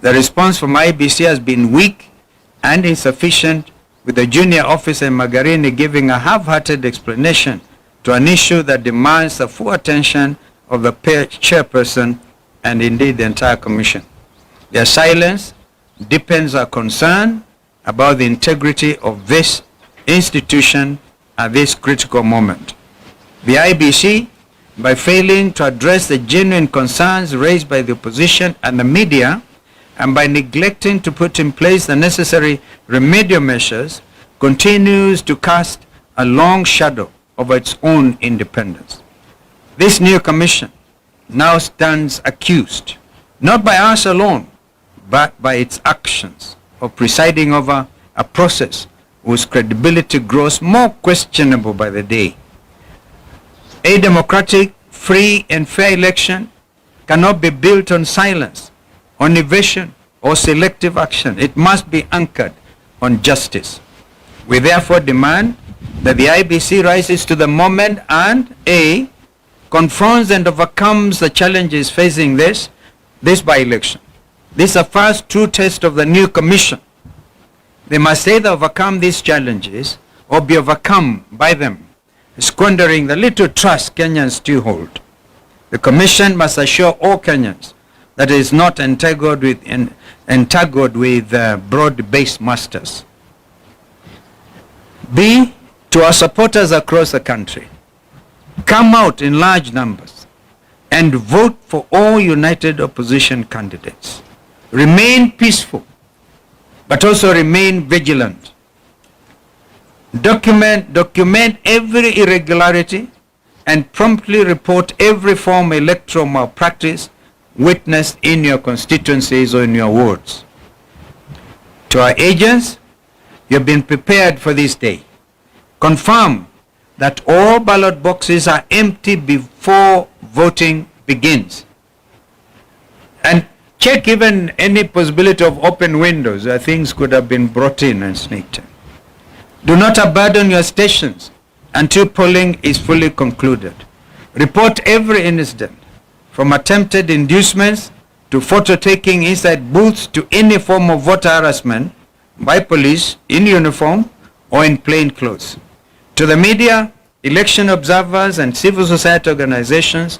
The response from IEBC has been weak and insufficient, with the junior officer Magarini giving a half-hearted explanation to an issue that demands the full attention of the chairperson and indeed the entire commission. Their silence deepens our concern about the integrity of this institution at this critical moment. The IEBC, by failing to address the genuine concerns raised by the opposition and the media, and by neglecting to put in place the necessary remedial measures, continues to cast a long shadow over its own independence. This new commission now stands accused, not by us alone, but by its actions of presiding over a process whose credibility grows more questionable by the day. A democratic, free and fair election cannot be built on silence, on evasion or selective action. It must be anchored on justice. We therefore demand that the IEBC rises to the moment and A, confronts and overcomes the challenges facing this by-election. This is the first true test of the new commission. They must either overcome these challenges or be overcome by them, squandering the little trust Kenyans still hold. The commission must assure all Kenyans that it is not entangled with broad-based masters. B, to our supporters across the country, come out in large numbers and vote for all united opposition candidates. Remain peaceful, but also remain vigilant. Document every irregularity and promptly report every form of electoral malpractice witnessed in your constituencies or in your wards. To our agents, you have been prepared for this day. Confirm that all ballot boxes are empty before voting begins. And check even any possibility of open windows where things could have been brought in and sneaked in. Do not abandon your stations until polling is fully concluded. Report every incident, from attempted inducements to photo taking inside booths to any form of voter harassment by police in uniform or in plain clothes. To the media, election observers and civil society organizations,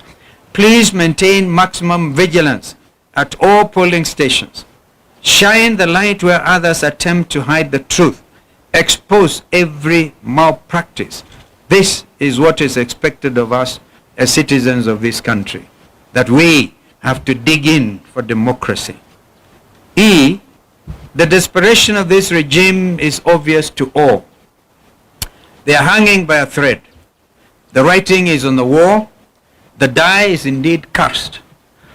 please maintain maximum vigilance at all polling stations. Shine the light where others attempt to hide the truth. Expose every malpractice. This is what is expected of us as citizens of this country, that we have to dig in for democracy. E, the desperation of this regime is obvious to all. They are hanging by a thread. The writing is on the wall. The die is indeed cast.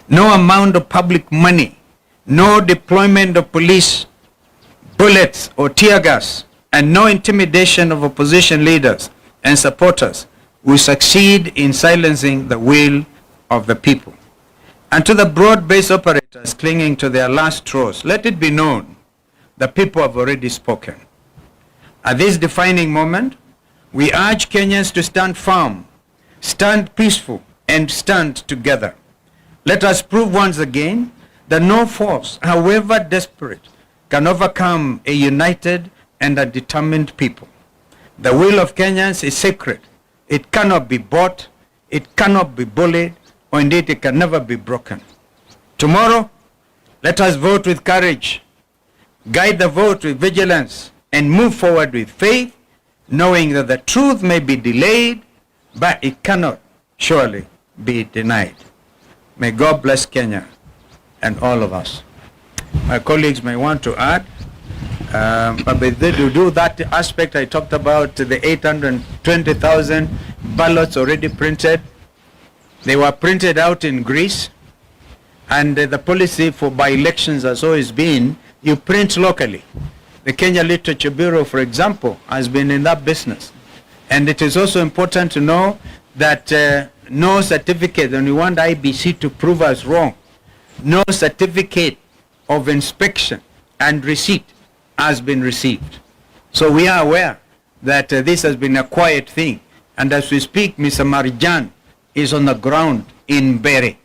No amount of public money, no deployment of police, bullets or tear gas, and no intimidation of opposition leaders and supporters will succeed in silencing the will of the people. And to the broad-based operators clinging to their last straws, let it be known the people have already spoken. At this defining moment, we urge Kenyans to stand firm, stand peaceful, and stand together. Let us prove once again that no force, however desperate, can overcome a united and a determined people. The will of Kenyans is sacred. It cannot be bought, it cannot be bullied, or indeed it can never be broken. Tomorrow, let us vote with courage, guide the vote with vigilance, and move forward with faith, knowing that the truth may be delayed, but it cannot surely be denied. May God bless Kenya and all of us. My colleagues may want to add, but to do that aspect I talked about, the 820,000 ballots already printed. They were printed out in Greece, and the policy for by-elections has always been, you print locally. The Kenya Literature Bureau, for example, has been in that business. And it is also important to know that no certificate, and we want IEBC to prove us wrong, no certificate of inspection and receipt has been received. So we are aware that this has been a quiet thing. And as we speak, Mr. Marijan is on the ground in Bere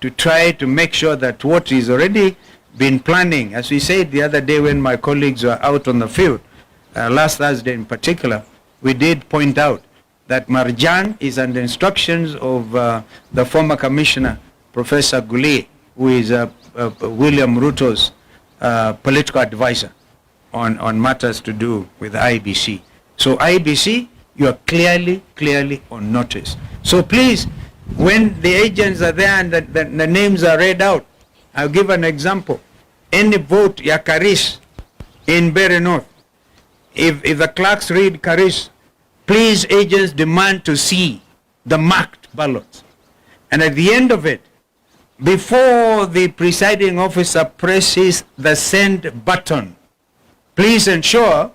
to try to make sure that what is already been planning, as we said the other day when my colleagues were out on the field, last Thursday in particular, we did point out that Marjan is under instructions of the former commissioner, Professor Gule, who is William Ruto's political advisor on matters to do with IBC. So IBC, you are clearly on notice. So please, when the agents are there and the names are read out, I'll give an example. Any vote ya Karis in Berry North, if the clerks read Karis, please agents demand to see the marked ballots. And at the end of it, before the presiding officer presses the send button, please ensure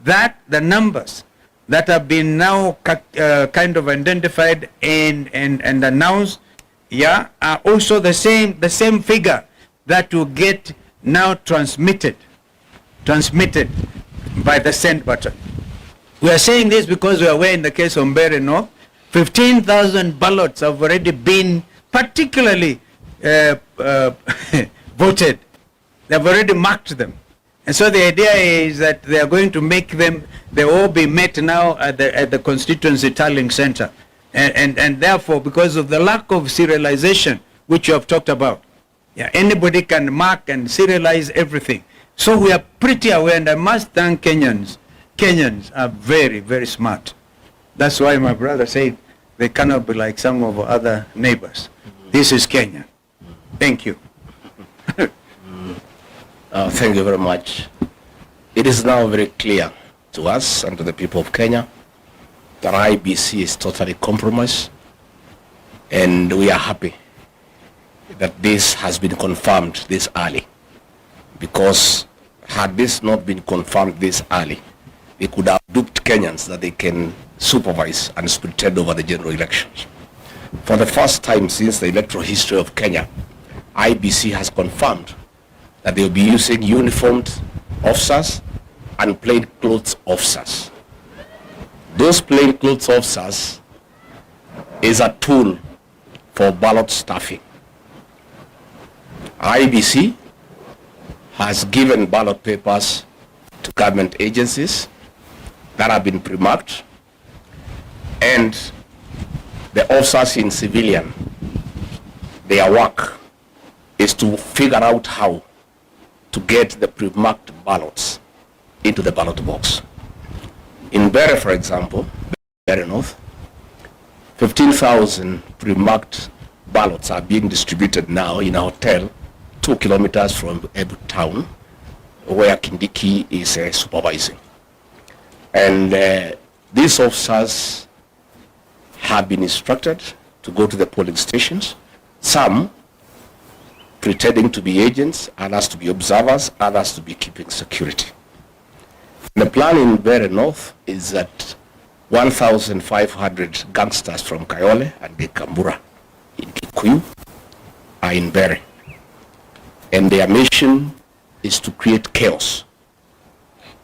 that the numbers that have been now kind of identified and announced, yeah, are also the same figure that will get now transmitted by the send button. We are saying this because we are aware in the case of Mbeere North, 15,000 ballots have already been particularly voted. They have already marked them. And so the idea is that they are going to make them, they all be met now at the constituency tallying center. And therefore, because of the lack of serialization, which you have talked about, yeah, anybody can mark and serialize everything. So we are pretty aware, and I must thank Kenyans. Kenyans are very smart. That's why my brother said they cannot be like some of our other neighbors. This is Kenya. Thank you. Thank you very much. It is now very clear to us and to the people of Kenya that IBC is totally compromised, and we are happy that this has been confirmed this early, because had this not been confirmed this early, they could have duped Kenyans that they can supervise and pretend over the general elections. For the first time since the electoral history of Kenya, IBC has confirmed that they will be using uniformed officers and plainclothes officers. Those plainclothes officers is a tool for ballot stuffing. IBC has given ballot papers to government agencies that have been pre-marked, and the officers in civilian, their work is to figure out how to get the pre-marked ballots into the ballot box. In Berry, for example, Berry North, 15,000 pre-marked ballots are being distributed now in a hotel 2 kilometers from Ebu town, where Kindiki is supervising. And these officers have been instructed to go to the polling stations, some pretending to be agents, others to be observers, others to be keeping security. The plan in Berry North is that 1,500 gangsters from Kayole and Gikambura in Kikuyu are in Berry. And their mission is to create chaos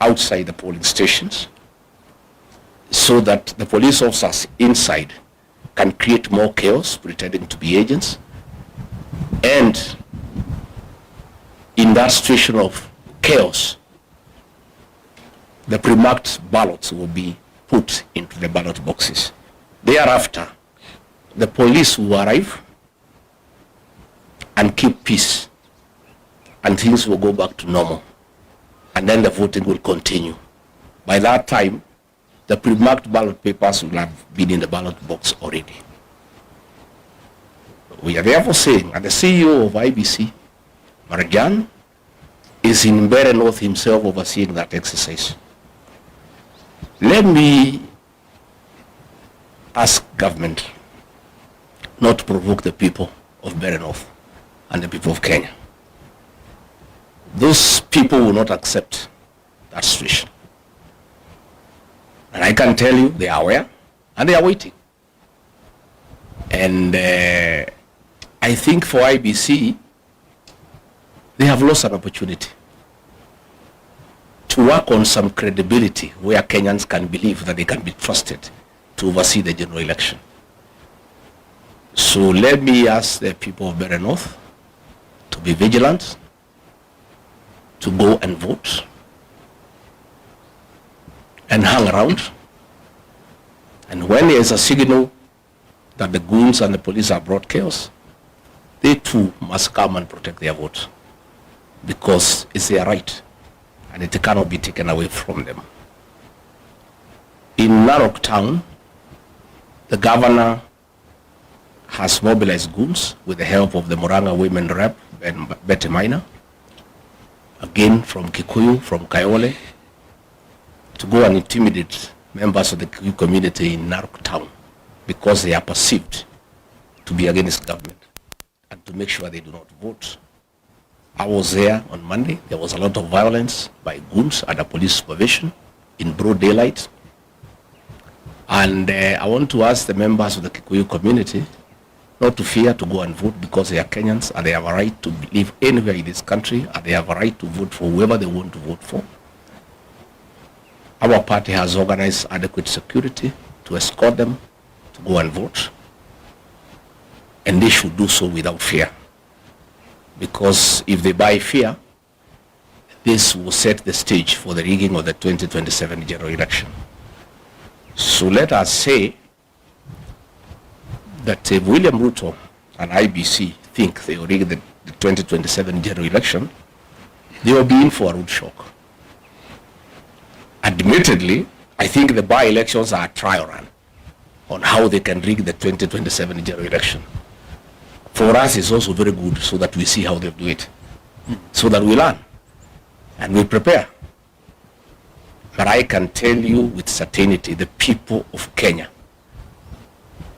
outside the polling stations so that the police officers inside can create more chaos, pretending to be agents. And in that situation of chaos, the pre-marked ballots will be put into the ballot boxes. Thereafter, the police will arrive and keep peace, and things will go back to normal, and then the voting will continue. By that time, the pre-marked ballot papers will have been in the ballot box already. We are therefore saying, and the CEO of IBC, Marjan, is in Berry North himself overseeing that exercise. Let me ask government not to provoke the people of Berry North and the people of Kenya. Those people will not accept that situation. And I can tell you they are aware and they are waiting. And I think for IBC, they have lost an opportunity to work on some credibility where Kenyans can believe that they can be trusted to oversee the general election. So let me ask the people of Berry North to be vigilant to go and vote and hang around. And when there is a signal that the goons and the police have brought chaos, they too must come and protect their vote, because it's their right and it cannot be taken away from them. In Narok town, the governor has mobilized goons with the help of the Murang'a women rep and Betty Minor, again from Kikuyu, from Kayole, to go and intimidate members of the Kikuyu community in Narok town because they are perceived to be against government and to make sure they do not vote. I was there on Monday. There was a lot of violence by goons under police supervision in broad daylight. And I want to ask the members of the Kikuyu community not to fear to go and vote, because they are Kenyans and they have a right to live anywhere in this country, and they have a right to vote for whoever they want to vote for. Our party has organized adequate security to escort them to go and vote, and they should do so without fear, because if they buy fear, this will set the stage for the rigging of the 2027 general election. So let us say that if William Ruto and IBC think they will rig the 2027 general election, they will be in for a rude shock. Admittedly, I think the by-elections are a trial run on how they can rig the 2027 general election. For us, it's also very good so that we see how they do it, so that we learn and we prepare. But I can tell you with certainty, the people of Kenya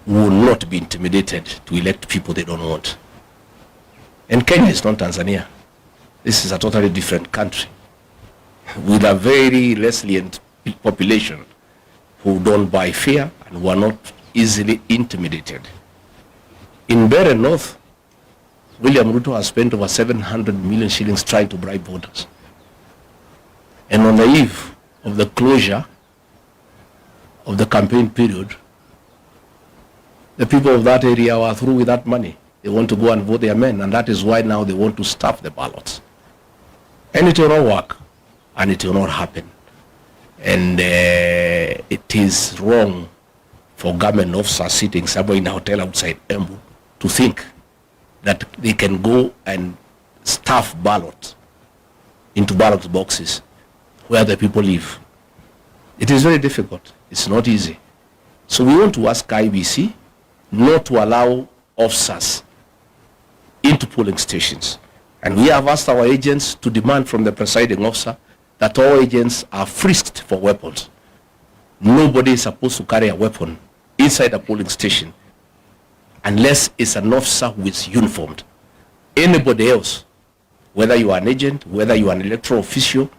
will not be intimidated to elect people they don't want. And Kenya is not Tanzania. This is a totally different country with a very resilient population who don't buy fear and who are not easily intimidated. In Bere North, William Ruto has spent over 700 million shillings trying to bribe voters. And on the eve of the closure of the campaign period, the people of that area are through with that money. They want to go and vote their men, and that is why now they want to stuff the ballots. And it will not work, and it will not happen. And it is wrong for government officers sitting somewhere in a hotel outside Embu to think that they can go and stuff ballots into ballot boxes where the people live. It is very difficult. It's not easy. So we want to ask IBC not to allow officers into polling stations. And we have asked our agents to demand from the presiding officer that all agents are frisked for weapons. Nobody is supposed to carry a weapon inside a polling station unless it's an officer who is uniformed. Anybody else, whether you are an agent, whether you are an electoral official,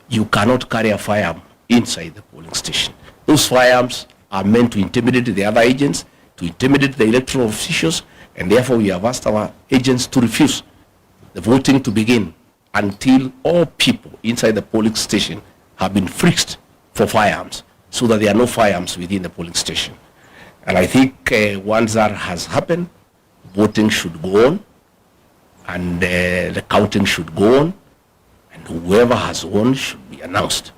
you cannot carry a firearm inside the polling station. Those firearms are meant to intimidate the other agents, to intimidate the electoral officials, and therefore we have asked our agents to refuse the voting to begin until all people inside the polling station have been frisked for firearms, so that there are no firearms within the polling station. And I think once that has happened, voting should go on, and the counting should go on, and whoever has won should be announced.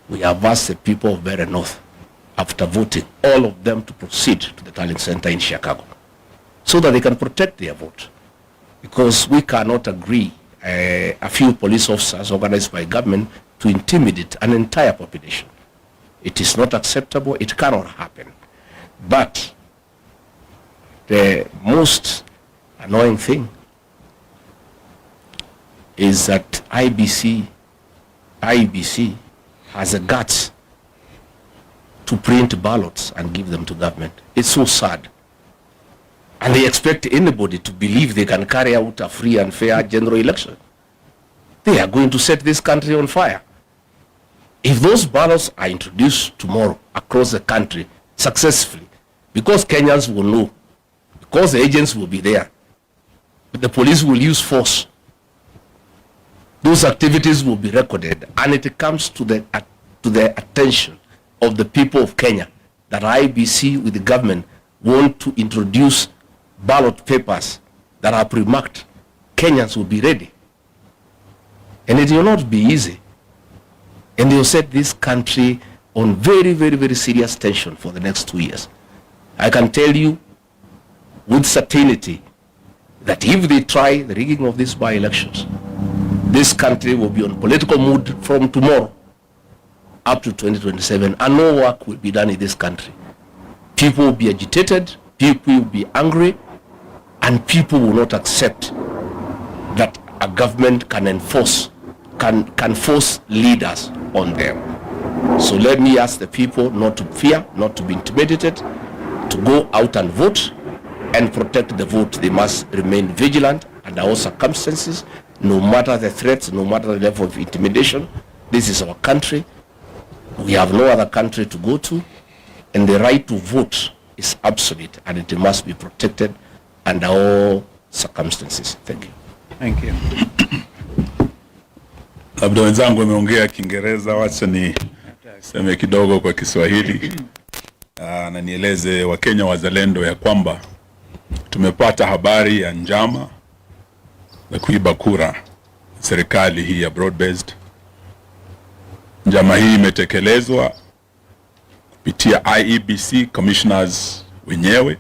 We have asked the people of Bere North, after voting, all of them to proceed to the tallying center in Chicago so that they can protect their vote. Because we cannot agree a few police officers organized by government to intimidate an entire population. It is not acceptable. It cannot happen. But the most annoying thing is that IBC has a guts to print ballots and give them to government. It's so sad. And they expect anybody to believe they can carry out a free and fair general election. They are going to set this country on fire. If those ballots are introduced tomorrow across the country successfully, because Kenyans will know, because the agents will be there, but the police will use force, those activities will be recorded, and it comes to the attention of the people of Kenya that IBC with the government want to introduce ballot papers that are pre-marked. Kenyans will be ready. And it will not be easy. And they will set this country on very, very, very serious tension for the next 2 years. I can tell you with certainty that if they try the rigging of these by-elections, this country will be on political mood from tomorrow up to 2027, and no work will be done in this country. People will be agitated, people will be angry, and people will not accept that a government can enforce, can force leaders on them. So let me ask the people not to fear, not to be intimidated, to go out and vote and protect the vote. They must remain vigilant under all circumstances, no matter the threats, no matter the level of intimidation. This is our country. We have no other country to go to, and the right to vote is absolute, and it must be protected under all circumstances. Thank you. Thank you. Labda wenzangu wameongea Kiingereza, wacha ni seme kidogo kwa Kiswahili. Na nieleze Wakenya wazalendo ya kwamba tumepata habari ya njama za kuiba kura serikali hii ya broad based. Njama hii imetekelezwa kupitia IEBC commissioners wenyewe,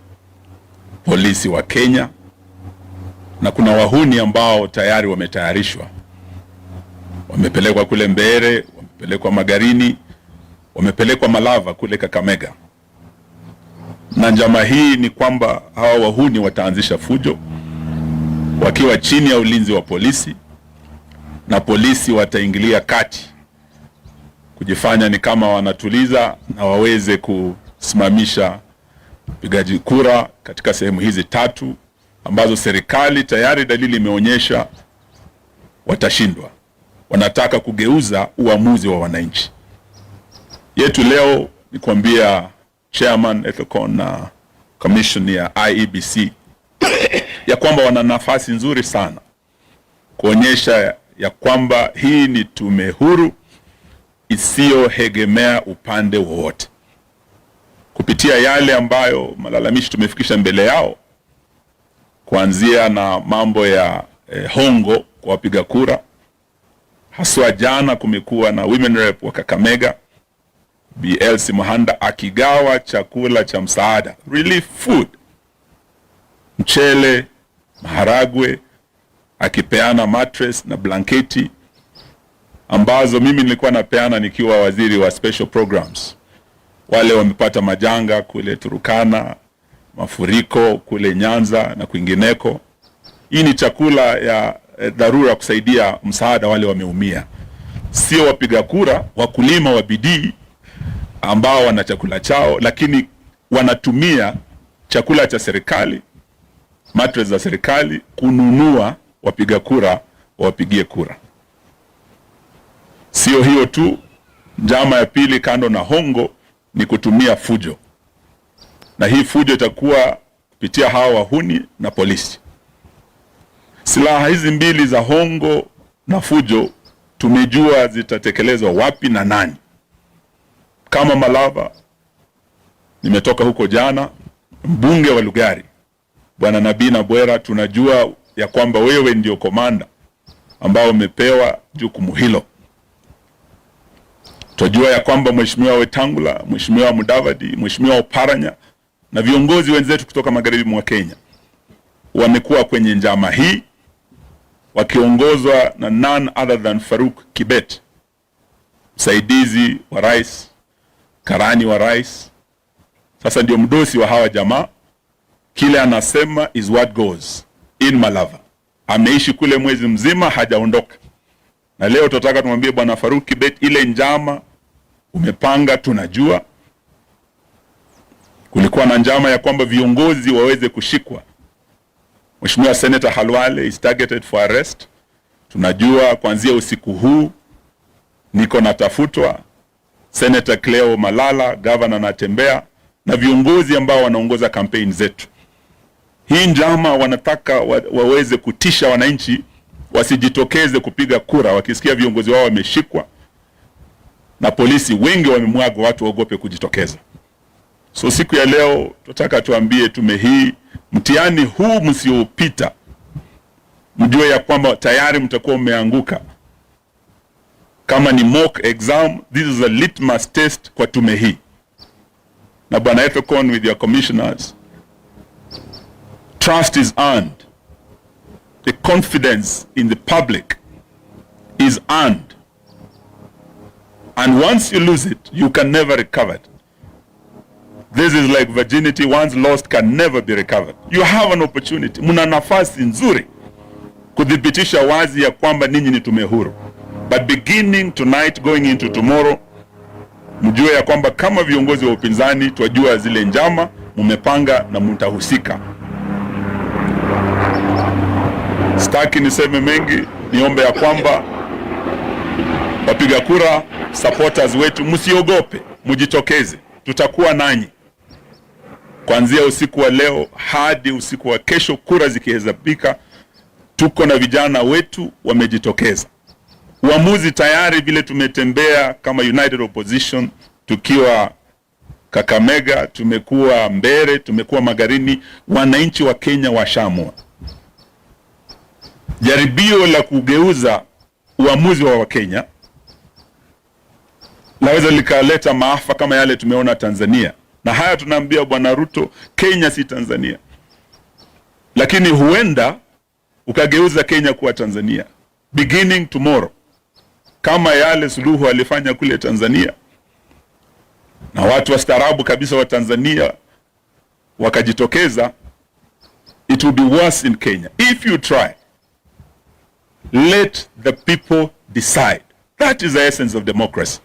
polisi wa Kenya, na kuna wahuni ambao tayari wametayarishwa. Wamepelekwa kule Mbere, wamepelekwa Magarini, wamepelekwa Malava kule Kakamega. Na njama hii ni kwamba hawa wahuni wataanzisha fujo wakiwa chini ya ulinzi wa polisi, na polisi wataingilia kati kujifanya ni kama wanatuliza na waweze kusimamisha upigaji kura katika sehemu hizi tatu ambazo serikali tayari dalili imeonyesha watashindwa. Wanataka kugeuza uamuzi wa wananchi. Yetu leo ni kuambia Chairman Ethicon na Commission ya IEBC ya kwamba wana nafasi nzuri sana kuonyesha ya kwamba hii ni tume huru isiyoegemea upande wowote. Kupitia yale ambayo malalamishi tumefikisha mbele yao, kuanzia na mambo ya hongo kwa wapiga kura. Haswa jana kumekuwa na women rep wa Kakamega, BLC Muhanda, akigawa chakula cha msaada, relief food, mchele, maharagwe, akipeana mattress na blanketi ambazo mimi nilikuwa napeana nikiwa waziri wa special programs. Wale wamepata majanga kule Turukana, mafuriko kule Nyanza na kwingineko. Hii ni chakula ya dharura kusaidia msaada wale wameumia. Sio wapiga kura, wakulima wa bidii ambao wana chakula chao, lakini wanatumia chakula cha serikali, mattress za serikali, kununua wapiga kura wapigie kura. Sio hiyo tu, njama ya pili kando na hongo ni kutumia fujo. Na hii fujo itakuwa kupitia hawa wahuni na polisi. Silaha hizi mbili za hongo na fujo tumejua zitatekelezwa wapi na nani. Kama Malava, nimetoka huko jana, mbunge wa Lugari Bwana Nabina Bwera, tunajua ya kwamba wewe ndio komanda ambao umepewa jukumu hilo. Tunajua ya kwamba Mheshimiwa Wetangula, Mheshimiwa Mudavadi, Mheshimiwa Oparanya na viongozi wenzetu kutoka magharibi mwa Kenya wamekuwa kwenye njama hii wakiongozwa na none other than Faruk Kibet, msaidizi wa rais, karani wa rais. Sasa ndio mdosi wa hawa jamaa. Kile anasema is what goes in Malava. Ameishi kule mwezi mzima hajaondoka. Na leo tutataka tumwambie Bwana Faruk Kibet, ile njama umepanga tunajua. Kulikuwa na njama ya kwamba viongozi waweze kushikwa. Mheshimiwa Senator Halwale is targeted for arrest. Tunajua kuanzia usiku huu niko natafutwa. Senator Cleo Malala, governor Natembea, na viongozi ambao wanaongoza kampeni zetu. Hii njama wanataka waweze kutisha wananchi wasijitokeze kupiga kura wakisikia viongozi wao wameshikwa, na polisi wengi wamemwaga watu waogope kujitokeza. So siku ya leo tunataka tuambie tume hii, mtihani huu msiopita, mjue ya kwamba tayari mtakuwa umeanguka Kama ni mock exam, this is a litmus test kwa tume hii. Na Bwana Ethekon with your commissioners, trust is earned. The confidence in the public is earned. And once you lose it, you can never recover it. This is like virginity, once lost can never be recovered. You have an opportunity. Muna nafasi nzuri kudhibitisha wazi ya kwamba ninyi ni tume huru. But beginning tonight, going into tomorrow, mjue ya kwamba kama viongozi wa upinzani twajua zile njama mumepanga na mtahusika. Sitaki niseme mengi, niombe ya kwamba wapiga kura, supporters wetu, msiogope, mujitokeze. Tutakuwa nanyi kuanzia usiku wa leo hadi usiku wa kesho, kura zikihesabika. Tuko na vijana wetu wamejitokeza. Uamuzi tayari vile tumetembea kama United Opposition, tukiwa Kakamega, tumekuwa Mbere, tumekuwa Magarini, wananchi wa Kenya washaamua. Jaribio la kugeuza uamuzi wa Wakenya laweza likaleta maafa kama yale tumeona Tanzania. Na haya tunaambia Bwana Ruto, Kenya si Tanzania. Lakini huenda ukageuza Kenya kuwa Tanzania beginning tomorrow, kama yale Suluhu alifanya kule Tanzania, na watu wastaarabu kabisa wa Tanzania wakajitokeza. It will be worse in Kenya if you try. Let the people decide. That is the essence of democracy.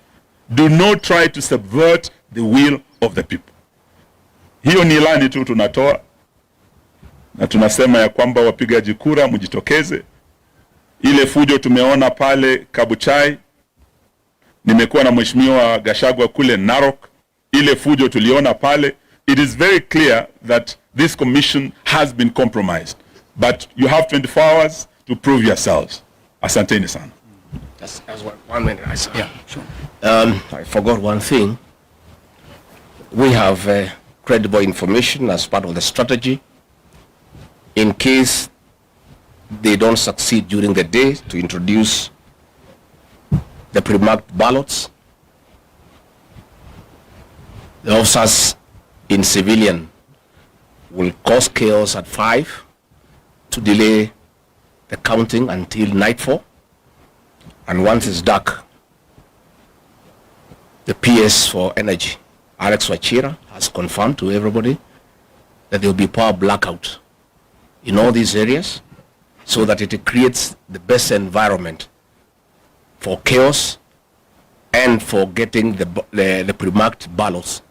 Do not try to subvert the will of the people. Hiyo ni ilani tu tunatoa, na tunasema ya kwamba wapigaji kura mjitokeze. Ile fujo tumeona pale Kabuchai, nimekuwa na Mheshimiwa Gachagua kule Narok, ile fujo tuliona pale. It is very clear that this commission has been compromised, but you have 24 hours to prove yourselves. Asanteni sana. That's 1 minute. Yeah, sure. I forgot one thing. We have credible information as part of the strategy in case they don't succeed during the day to introduce the pre-marked ballots. The officers in civilian will cause chaos at 5 to delay the counting until nightfall. And once it's dark, the PS for energy, Alex Wachira, has confirmed to everybody that there will be power blackout in all these areas, so that it creates the best environment for chaos and for getting the pre-marked ballots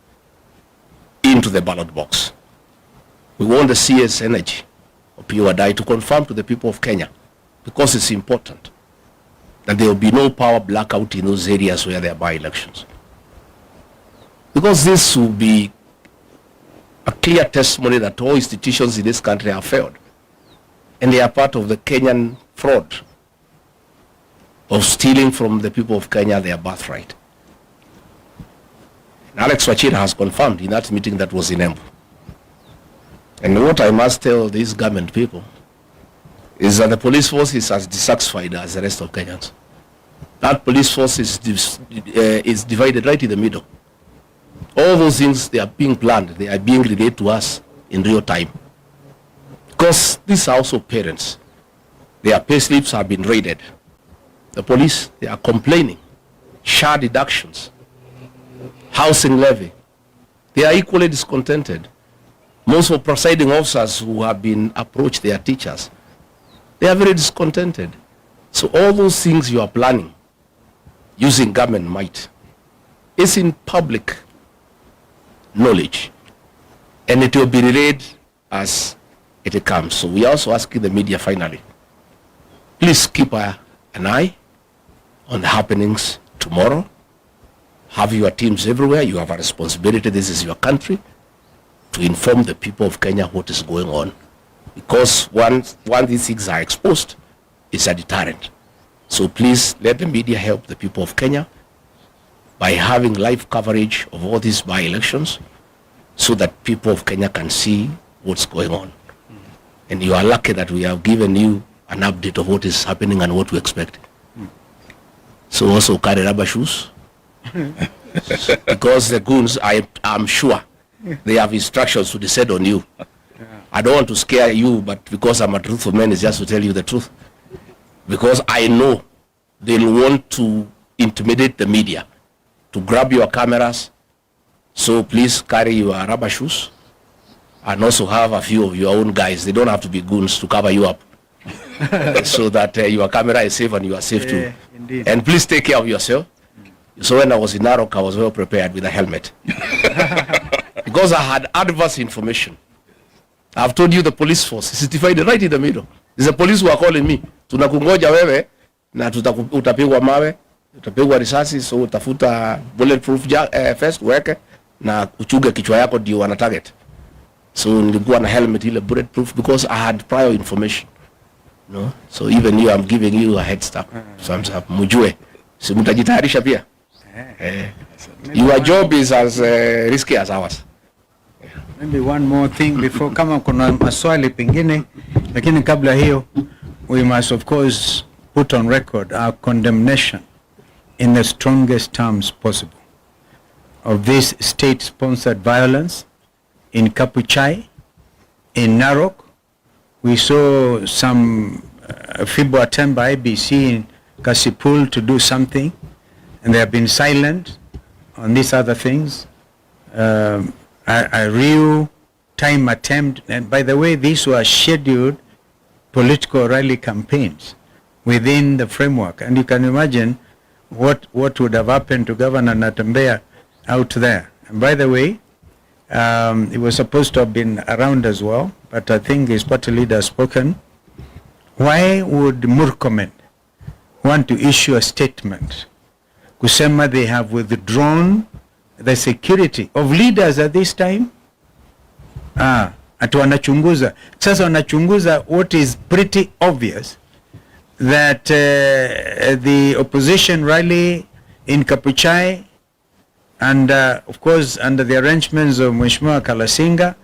into the ballot box. We want the CS Energy of PUADI to confirm to the people of Kenya, because it's important, that there will be no power blackout in those areas where there are by-elections. Because this will be a clear testimony that all institutions in this country have failed. And they are part of the Kenyan fraud of stealing from the people of Kenya their birthright. And Alex Wachira has confirmed in that meeting that was in Embu. And what I must tell these government people is that the police force is as dissatisfied as the rest of Kenyans. That police force is divided right in the middle. All those things, they are being planned, they are being relayed to us in real time. Because these are also parents. Their pay slips have been raided. The police, they are complaining. SHA deductions, housing levy. They are equally discontented. Most of presiding officers who have been approached, they are teachers. They are very discontented. So all those things you are planning using government might is in public knowledge, and it will be relayed as it comes. So we are also asking the media finally, please keep an eye on the happenings tomorrow. Have your teams everywhere. You have a responsibility. This is your country, to inform the people of Kenya what is going on. Because once these things are exposed, it's a deterrent. So please let the media help the people of Kenya by having live coverage of all these by-elections, so that people of Kenya can see what's going on. And you are lucky that we have given you an update of what is happening and what we expect. So also carry rubber shoes. Because the goons, I'm sure, they have instructions to descend on you. I don't want to scare you, but because I'm a truthful man, it's just to tell you the truth. Because I know they'll want to intimidate the media, to grab your cameras. So please carry your rubber shoes and also have a few of your own guys. They don't have to be goons to cover you up. So that your camera is safe and you are safe too. Indeed. And please take care of yourself. So when I was in Narok, I was well prepared with a helmet. Because I had adverse information. I've told you the police force is divided right in the middle. There's a police who are calling me. Tunakungoja wewe na utapigwa mawe, utapigwa risasi, so utafuta bulletproof vest weke na uchuge kichwa yako ndio wana target. So nilikuwa na helmet ile bulletproof because I had prior information. No? So even you, I'm giving you a head start. So mujue. Si mtajitayarisha pia. Your job is as risky as ours. Maybe one more thing before, kama kuna maswali pengine, lakini kabla hiyo, we must of course put on record our condemnation in the strongest terms possible of this state-sponsored violence in Kapuchai, in Narok. We saw some feeble attempt by IBC in Kasipul to do something, and they have been silent on these other things. A real time attempt, and by the way, these were scheduled political rally campaigns within the framework, and you can imagine what would have happened to Governor Natembeya out there. And by the way, he was supposed to have been around as well, but I think his party leader has spoken. Why would Murkomen want to issue a statement kusema they have withdrawn the security of leaders at this time? Ati wanachunguza. Sasa wanachunguza what is pretty obvious, that the opposition rally in Kapuchai, and of course under the arrangements of Mheshimiwa Kalasinga,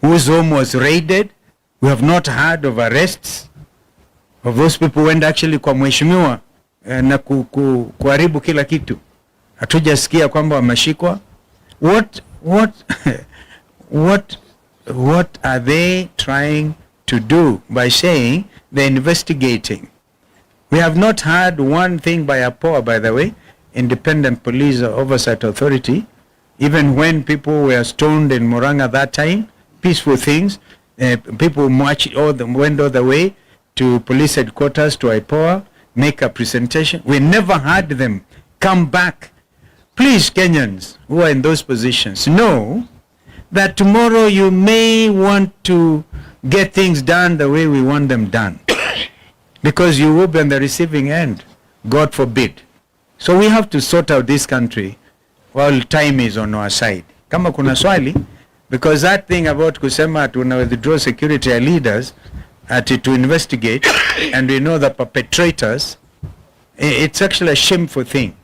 whose home was raided. We have not heard of arrests of those people who went actually kwa Mheshimiwa na kuharibu kila kitu. Hatujasikia kwamba wameshikwa. What are they trying to do by saying they're investigating? We have not heard one thing by APOA, by the way, Independent Police Oversight Authority. Even when people were stoned in Murang'a that time, peaceful things, people went all the way to police headquarters, to IPOA, make a presentation. We never heard them come back. Please, Kenyans who are in those positions, know that tomorrow you may want to get things done the way we want them done. Because you will be on the receiving end, God forbid. So we have to sort out this country while time is on our side. Kama kuna swali, because that thing about kusema tuna withdraw security leaders to investigate, and we know the perpetrators, it's actually a shameful thing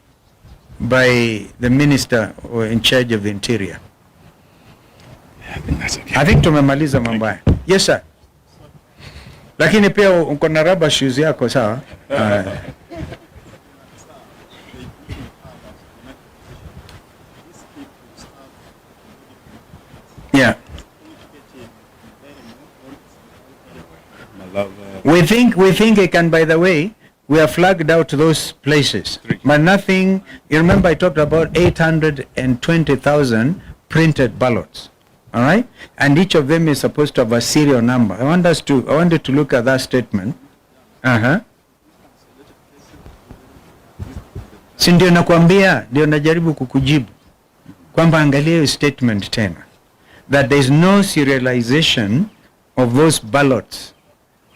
by the minister in charge of the interior. I think that's okay. I think tumemaliza mambo haya. Yes sir. Lakini pia uko na rubber shoes yako sawa? Yeah. We think it can, by the way, we have flagged out those places. But nothing, you remember I talked about 820,000 printed ballots. All right? And each of them is supposed to have a serial number. I wanted to look at that statement. Si ndio nakwambia, ndio najaribu kukujibu kwamba angalia hiyo statement tena, that there is no serialization of those ballots.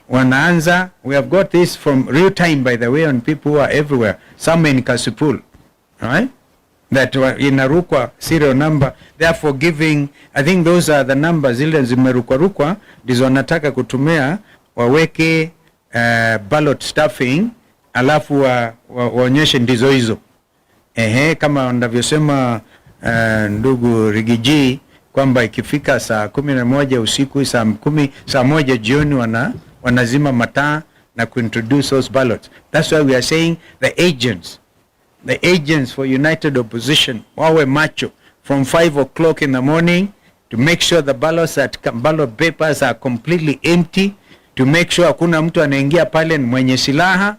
Wanaanza, we have got this from real time, by the way, on people who are everywhere, some in Kasipul, all right? That inarukwa serial number, therefore giving, I think those are the numbers zile zimerukwa ndizo wanataka kutumia waweke ballot stuffing, alafu waonyeshe ndizo hizo. Kama wanavyosema ndugu Rigiji kwamba ikifika saa 11 usiku, saa 1 jioni wanazima mataa na kuintroduce those ballots. That's why we are saying the agents the agents for United Opposition wawe macho from 5 o'clock in the morning to make sure the ballot papers are completely empty, to make sure hakuna mtu anaingia pale mwenye silaha,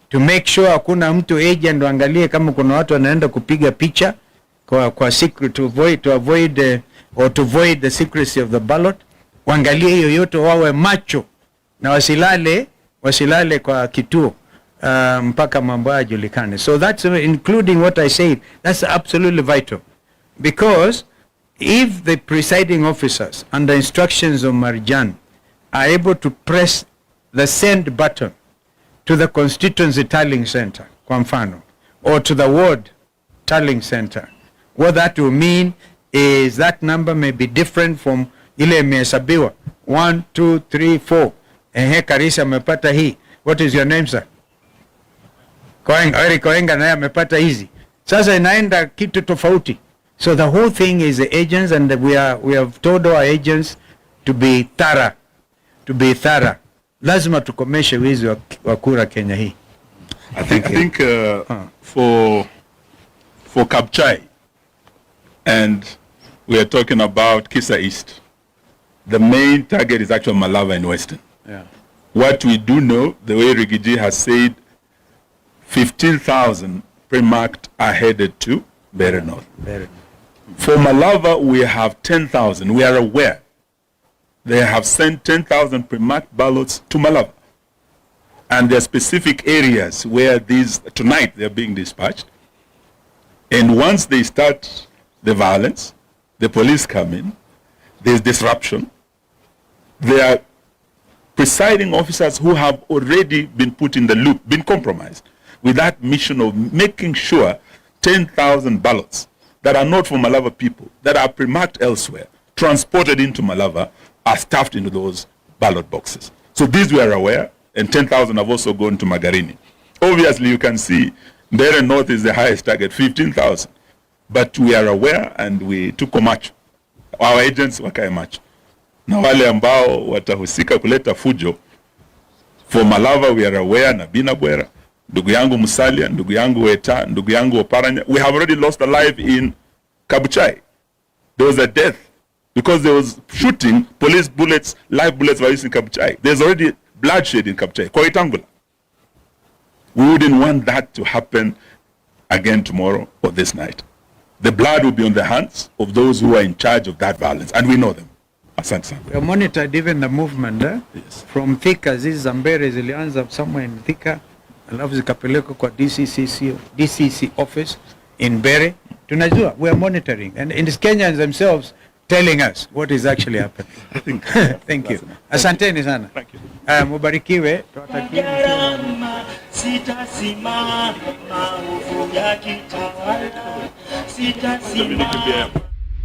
to make sure hakuna mtu agent angalie kama kuna watu wanaenda kupiga picha kwa secret, to avoid the secrecy of the ballot. Waangalie hiyo yote, wawe macho na wasilale kwa kituo mpaka mambo yajulikane. So that's including what I said. That's absolutely vital, because if the presiding officers under instructions of Marjan are able to press the send button to the constituency tallying center, kwa mfano, or to the ward tallying center, what that will mean is that number may be different from ile imehesabiwa 1 2 3 4. Karisa amepata hii. What is your name, sir? Koenga naye amepata hizi. Sasa inaenda kitu tofauti. So the whole thing is the agents, and we have told our agents to be thorough. Lazima tukomeshe wizi wa kura Kenya hii. I think for Kapchai, and we are talking about Kisa East, the main target is actually Malava and Western. Yeah. What we do know, the way Rigiji has said, 15,000 pre-marked are headed to Bere North. For Malava, we have 10,000. We are aware they have sent 10,000 pre-marked ballots to Malava. And there are specific areas where tonight they are being dispatched. And once they start the violence, the police come in, there's disruption. There are presiding officers who have already been put in the loop, been compromised with that mission of making sure 10,000 ballots that are not for Malava people, that are pre-marked elsewhere, transported into Malava, are stuffed into those ballot boxes. So these we are aware, and 10,000 have also gone to Magarini. Obviously, you can see Mbeere North is the highest target, 15,000. But we are aware, and we took a match. Our agents wakae macho. Na wale ambao watahusika kuleta fujo, for Malava we are aware, na Binabwera, ndugu yangu Musalia, ndugu yangu Weta, ndugu yangu Oparanya, we have already lost a life in Kabuchai. There was a death because there was shooting, police bullets, live bullets were used in Kabuchai. There's already bloodshed in Kabuchai, Koitangula. We wouldn't want that to happen again tomorrow or this night. The blood will be on the hands of those who are in charge of that violence, and we know them. Asante sana. We monitored even the movement Yes. from Thika. Hizi Zambere zilianza somewhere in Thika, alafu zikapelekwa kwa DCC office in Bere. Tunajua, we are monitoring, and the Kenyans themselves telling us what is actually happening. Thank you. Asanteni sana. Thank you. Mubarikiwe. Sitasimama maovu ya kitawala, sitasimama